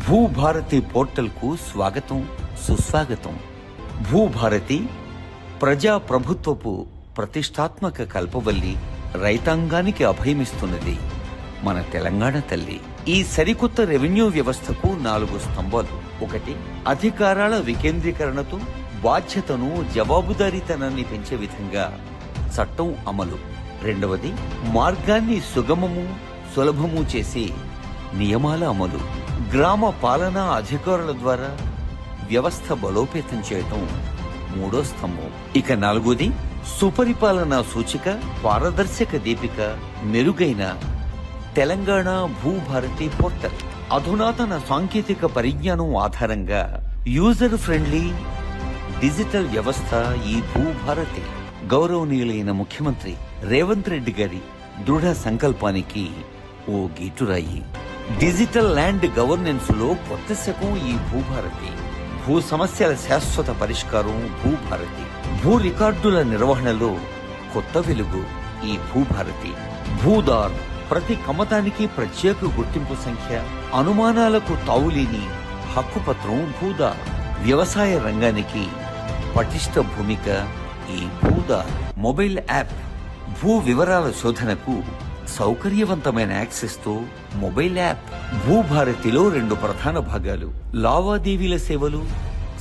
భూభారతి పోర్టల్కు స్వాగతం, సుస్వాగతం. భూభారతి ప్రజా ప్రభుత్వపు ప్రతిష్టాత్మక కల్పవల్లి, రైతాంగానికి అభయమిస్తున్నది మన తెలంగాణ తల్లి. ఈ సరికొత్త రెవెన్యూ వ్యవస్థకు 4 స్తంభాలు. 1, అధికారాల వికేంద్రీకరణతో బాధ్యతను, జవాబుదారీతనాన్ని పెంచే విధంగా చట్టం అమలు. 2, మార్గాన్ని సుగమము, సులభము చేసే నియమాల అమలు. గ్రామ పాలనా అధికారుల ద్వారా వ్యవస్థ బలోపేతం చేయటం 3వ స్తంభం. ఇక 4ది సుపరిపాలనా సూచిక, పారదర్శక దీపిక, మెరుగైన తెలంగాణ భూభారతి పోర్టల్. అధునాతన సాంకేతిక పరిజ్ఞానం ఆధారంగా యూజర్ ఫ్రెండ్లీ డిజిటల్ వ్యవస్థ ఈ భూభారతి. గౌరవనీయులైన ముఖ్యమంత్రి రేవంత్ రెడ్డి గారి దృఢ సంకల్పానికి ఓ గీటురాయి. డిజిటల్ ల్యాండ్ గవర్నెన్స్ లో కొత్త శకం ఈ భూభారతి. భూ సమస్యల శాశ్వత పరిష్కారం భూభారతి. భూ రికార్డుల నిర్వహణలో కొత్త వెలుగు ఈ భూభారతి. భూదార్ ప్రతి కమతానికి ప్రత్యేక గుర్తింపు సంఖ్య, అనుమానాలకు తావులేని హక్కుపత్రం భూదార్. వ్యవసాయ రంగానికి పటిష్ట భూమిక ఈ భూదార్. మొబైల్ యాప్ భూ వివరాల శోధనకు సౌకర్యవంతమైన యాక్సెస్ తో మొబైల్ యాప్. భూభారతిలో 2 ప్రధాన భాగాలు: లావాదేవీల సేవలు,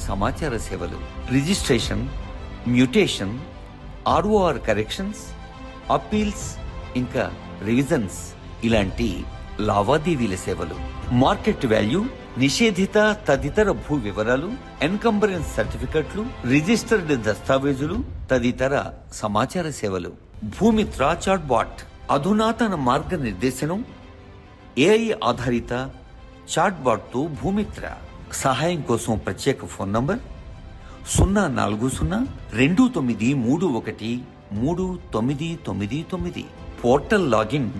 సమాచార సేవలు. Registration, mutation, ROR corrections, appeals, ఇంకా రివిజన్స్ ఇలాంటి లావాదేవీల సేవలు. మార్కెట్ వాల్యూ, నిషేధిత తదితర భూ వివరాలు, ఎన్కంబరెన్స్ సర్టిఫికెట్లు, రిజిస్టర్డ్ దస్తావేజులు తదితర సమాచార సేవలు. భూమిత్ర చాట్ బాట్ అధునాతన మార్గనిర్దేశనం, ఏఐ ఆధారిత చాట్ బాట్ తో భూమిత్ర. సహాయం కోసం ప్రత్యేక ఫోన్ నంబర్ 04029313999. పోర్టల్ లాగిన్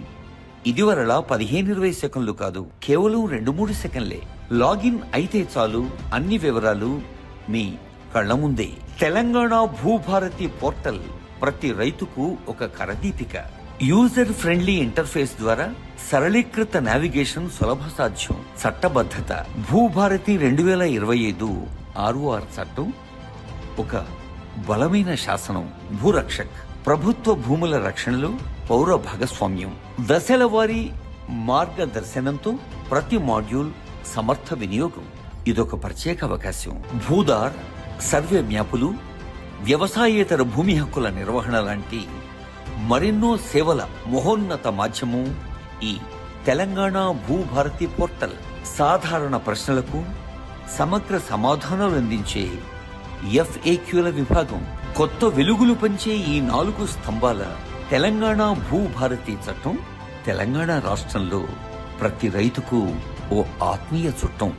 ఇదివరలా 15-20 సెకండ్లు కాదు, కేవలం 2-3 సెకండ్లే. లాగిన్ అయితే చాలు, అన్ని వివరాలు మీ కళ్ల ముందే. తెలంగాణ భూభారతి పోర్టల్ ప్రతి రైతుకు ఒక కరదీపిక. యూజర్ ఫ్రెండ్లీ ఇంటర్ఫేస్ ద్వారా సరళీకృత నావిగేషన్ సులభ సాధ్యం. చట్టబద్ధత భూభారతి 2025 ROR చట్టం ఒక బలమైన శాసనం. భూరక్షక్ ప్రభుత్వ భూముల రక్షణలో పౌర భాగస్వామ్యం. దశల వారీ మార్గదర్శనంతో ప్రతి మాడ్యూల్ సమర్థ వినియోగం. ఇదొక ప్రత్యేక అవకాశం. భూదార్ సర్వే మ్యాపులు, వ్యవసాయేతర భూమి హక్కుల నిర్వహణ లాంటి మరెన్నో సేవల మహోన్నత మాధ్యమం ఈ తెలంగాణ భూభారతి పోర్టల్. సాధారణ ప్రశ్నలకు సమగ్ర సమాధానాలు అందించే FAQల విభాగం. కొత్త వెలుగులు పంచే ఈ 4 స్తంభాల తెలంగాణ భూభారతి చట్టం తెలంగాణ రాష్ట్రంలో ప్రతి రైతుకు ఓ ఆత్మీయ చుట్టం.